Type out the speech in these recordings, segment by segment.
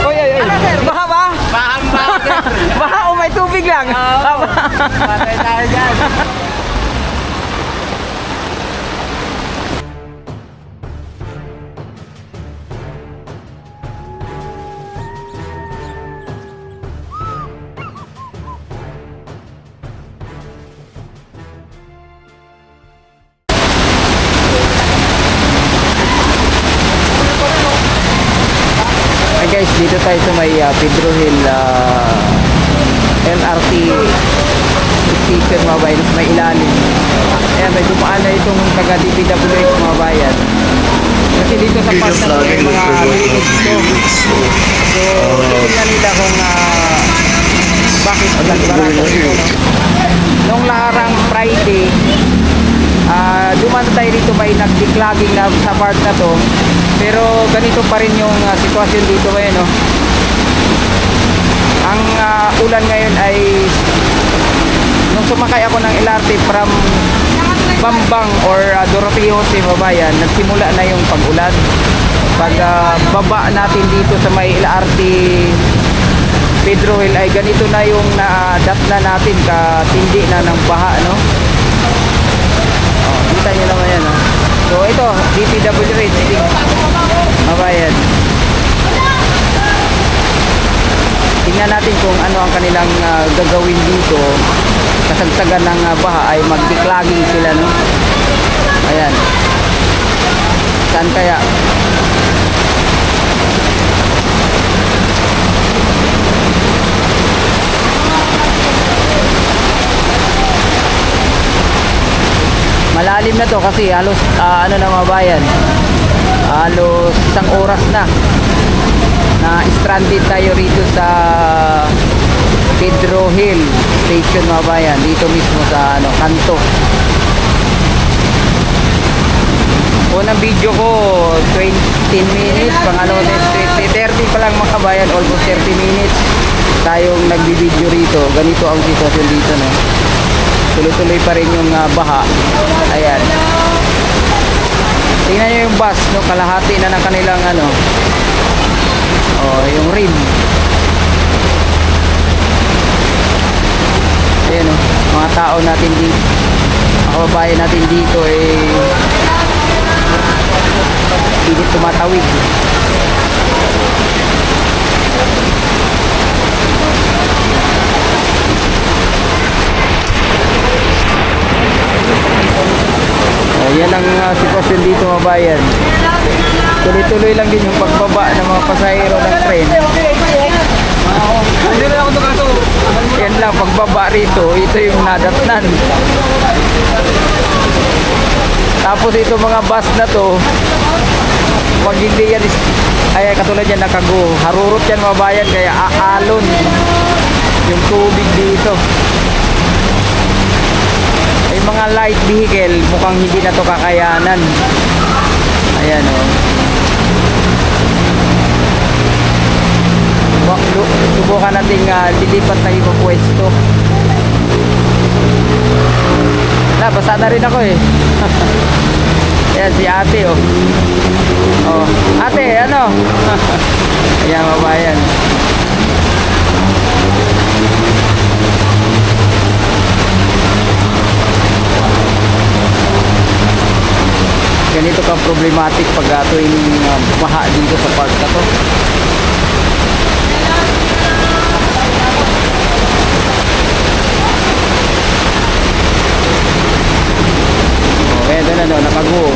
Oy, oy, oy. Baha ba? Baha o may tubig lang? Patay tayo dyan. Hey guys, dito tayo sa may Pedro Hill LRT station mga bayan, may ilalim. Ayan, may dumaan na itong taga DPWH mga bayan. Kasi dito sa part na ito may mga linis to. So, tingnan nila kung bakit nagbarako ito. No? Nung larang Friday, dumaan tayo dito may nag-declogging na sa part na to. Pero ganito pa rin yung sitwasyon dito ngayon, no? Ang ulan ngayon ay nung sumakay ako ng LRT from Bambang or Doroteo Jose Mabayan, nagsimula na yung pag-ulan. Pag baba natin dito sa may LRT Pedro Hill ay ganito na yung na-adapt na natin, katindi na ng baha, no? Oh, kita nyo naman yan, no? So ito, DPWH Mabayan. Tingnan natin kung ano ang kanilang gagawin dito. Kasagsagan ng baha ay mag-declogging sila, no? Ayan. Saan kaya? Malalim na to kasi halos ano na mga bayan, halos isang oras na stranded tayo rito sa Pedro Hill Station mga bayan, dito mismo sa kanto. Unang video ko 20 minutes, pangalawa 30 pa lang mga kabayan, almost 30 minutes tayong nagbibideo rito. Ganito ang sitwasyon dito, no? Tuloy-tuloy pa rin yung baha. Ayan. Tingnan nyo yung bus, no? Kalahati na ng kanilang yung rim. Ayan, no? Mga tao natin dito, mga kababayan natin dito hindi tumatawid. Yan ang sitwasyon dito mga bayan. Tuloy-tuloy lang din yung pagbaba ng mga pasahero ng tren. Yan lang, pagbaba rito, ito yung nadatnan. Tapos ito mga bus na to, pag hindi yan ay katulad yan nakago, harurot yan mga bayan, kaya aalon yung tubig dito. Ay mga light vehicle mukhang hindi na to kakayanan. Ayan, o. Subukan natin lilipat na yung pwesto. Basa na rin ako eh. Ayan si ate, oh. Oh, ate, ano? Ayan mabayan. Ganito ka problematic pag tuwing baha dito sa park na to. Okay, doon na, nakago.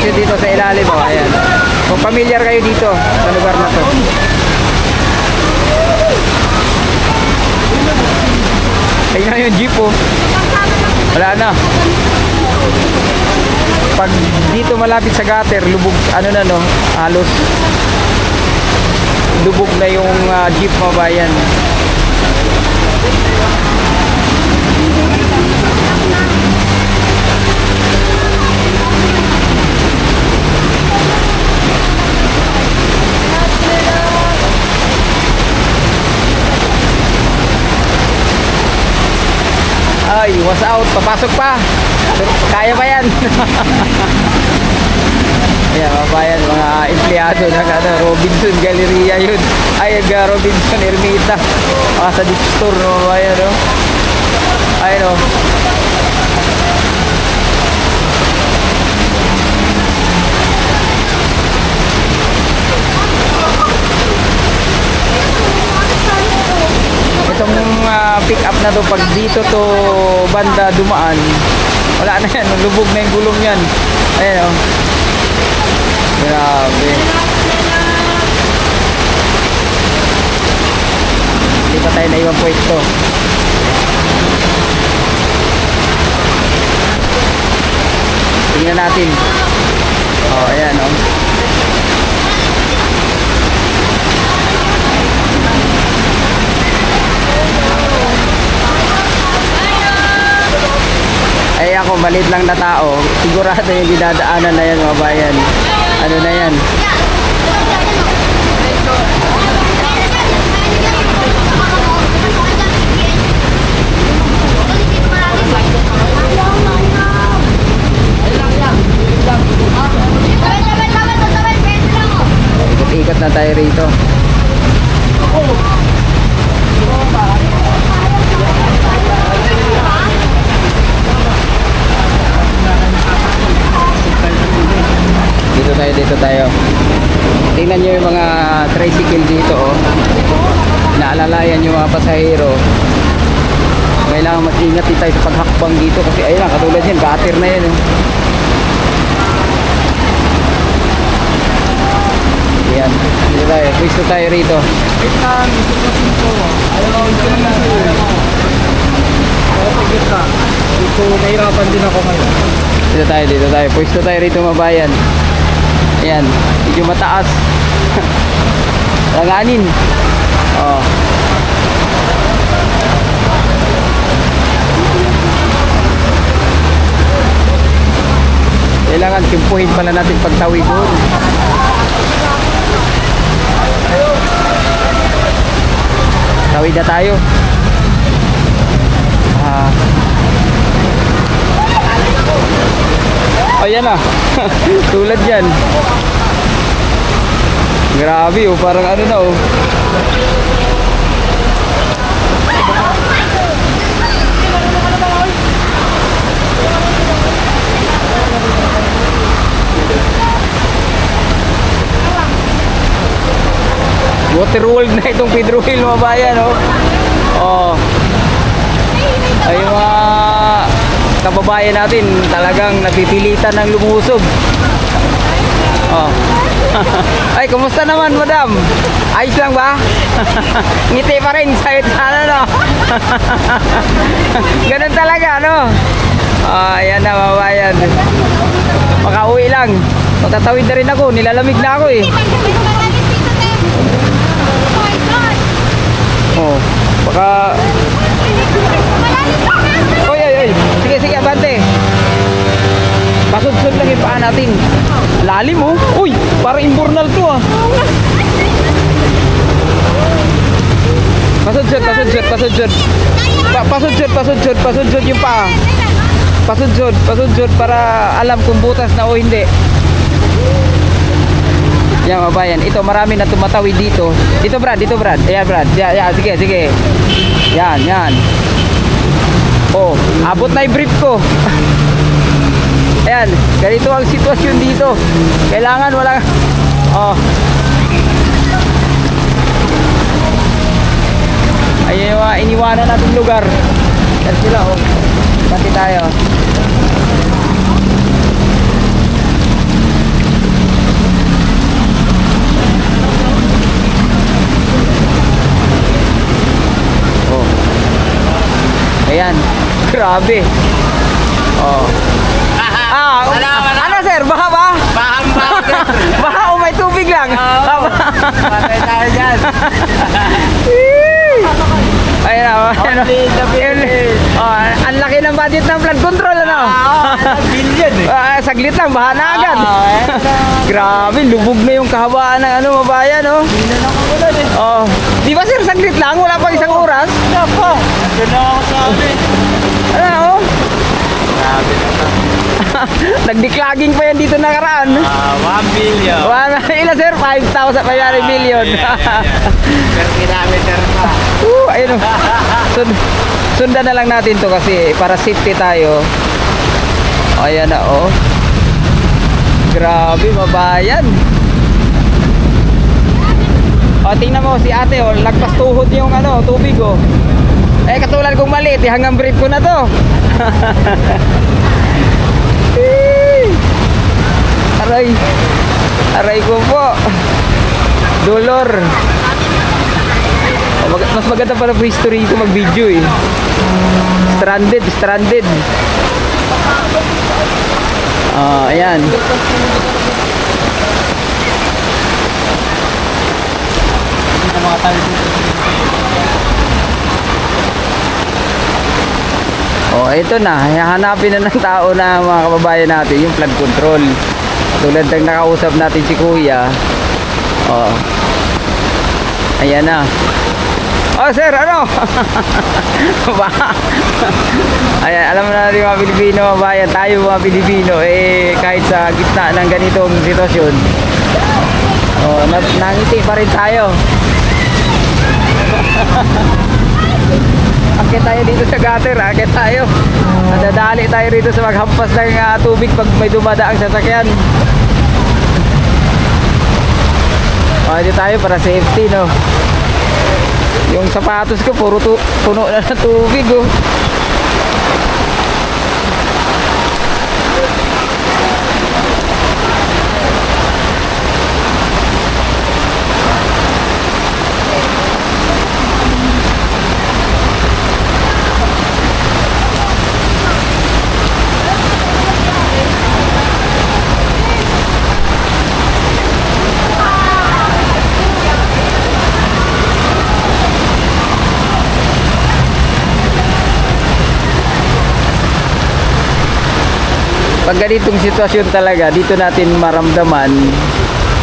Dito sa ilalim, oh, ayan. Kung familiar kayo dito sa lugar na to. Ayun na yung jeep, oh. Wala na. Pag dito malapit sa gutter, lubog, ano na no, halos lubog na yung jeep mga bayan. Ay, was out, papasok pa. Kaya pa yan. Ayan, mga bayan, mga empleyado ng Robinson Galleria yun. Ay, Robinson Ermita. Mga sa deep store, no, mga bayan, no? Ay, no. Itong pick up na to, pag dito to banda dumaan, wala na yan, lubog na yung gulong yan. Ayan, oh. Grabe. Hindi pa tayo naiwan pwesto. Tingnan natin. Oh, ayan, oh. Ay ako, maliit lang na tao. Sigurado yung dinadaanan na yan, mga bayan. Ano na yan? Ikot-ikot na tayo rito. Dito tayo. Tingnan nyo yung mga tricycle dito, oh. Naalalayan yung mga pasahero. Kailangan mas ingat din tayo sa paghakbang dito kasi ayun na, katulad yan, gutter na yan, oh. Ayan, dito tayo. Pwisto tayo rito. Dito nahirapan din ako ngayon. Dito tayo. Pwisto tayo rito, mabayan. Ayan, medyo mataas. Langanin. Oh. Kailangan timpuhin pala natin pagtawid doon. Tawid na tayo. Ayan na. Tulad yan. Grabe, oh, parang ano na, oh. Waterworld na itong Pedro Hill, mga bayan, oh. Oh. Ay, mga kababayan natin talagang napipilitan ng lumusog. Oh. Ay, kumusta naman, madam? Ayos lang ba? Ngiti pa rin sa ano, no? Ganun talaga, no? Ayan na, mga bayan. Makauwi lang. Magtatawid na rin ako. Nilalamig na ako, eh. Oh, baka... Oy, oy, oy. Sige, sige, abante. Pasud-sud lang yung paa natin. Lalim, oh. Uy, parang imbornal to, ah. Pasud-sud, pasud-sud, pasud-sud. Pasud-sud, pasud-sud yung paa. Pasud-sud para alam kung butas na o hindi. Yan, mabayan. Ito, marami na tumatawid dito. Dito, Brad. Ayan, Brad. Yan, sige, sige. Yan, yan. Oh, abot na yung brief ko. Ayan, ganito ang sitwasyon dito. Kailangan walang... Oh. Ayan yung iniwanan natin lugar. Yan sila, oh. Pati tayo. Ayan, grabe. Oh. Ano yan. Ayun na. Only the Philippines. Oh, ang laki ng budget ng flood control, ano? Billion eh. Saglit lang, baha na agad. ayan na. Grabe, lubog na yung kahabaan ng ano, mabayan, oh. Hindi na lang ako ulan eh. Oh. Di ba sir, saglit lang? Wala pang isang oras? Wala pa. Diyan na ako sa amin. Ano, oh? Grabe na to. Nagdiklaging pa yan dito nakaraan. 1 billion. Ilan sir? 5,000 pa yan, million. Per kilometer pa. Ayun, oh. Sundan na lang natin to kasi para safety tayo. Ayan na, oh. Grabe, mabayan. O, tingnan mo si ate, oh. Lagpas tuhod yung ano, tubig, oh. Eh, katulad kong maliit, eh, hanggang brief ko na to. Aray. Aray ko po. Dolor. Mas maganda pala po history ito mag-video eh. Stranded. Ayan. Hindi na mga tayo dito. Ito na. Hahanapin na ng tao na mga kababayan natin yung flood control. Tulad ng nakausap natin si Kuya. Ayan na. Sir, ano? Ayan, alam mo na rin mga Pilipino, bayan, tayo mga Pilipino, kahit sa gitna ng ganitong sitwasyon, nangiti pa rin tayo. Akit tayo dito sa gutter, akit tayo. Nadadali tayo rito sa maghampas ng tubig pag may dumadaang sasakyan. Dito tayo para safety, no? Yung sapatos ko puro puno na ng tubig, oh. Pag ganitong sitwasyon talaga, dito natin maramdaman,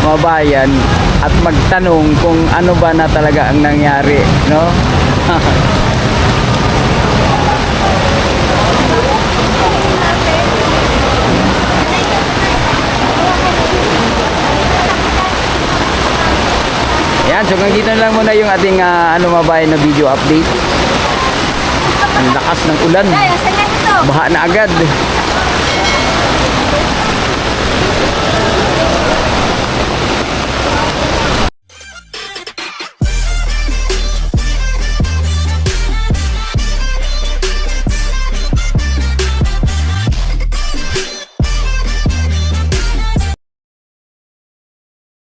mga bayan, at magtanong kung ano ba na talaga ang nangyari, no? Yan, so hanggang dito na lang muna yung ating mga bayan na video update. Ang lakas ng ulan. Baha na agad.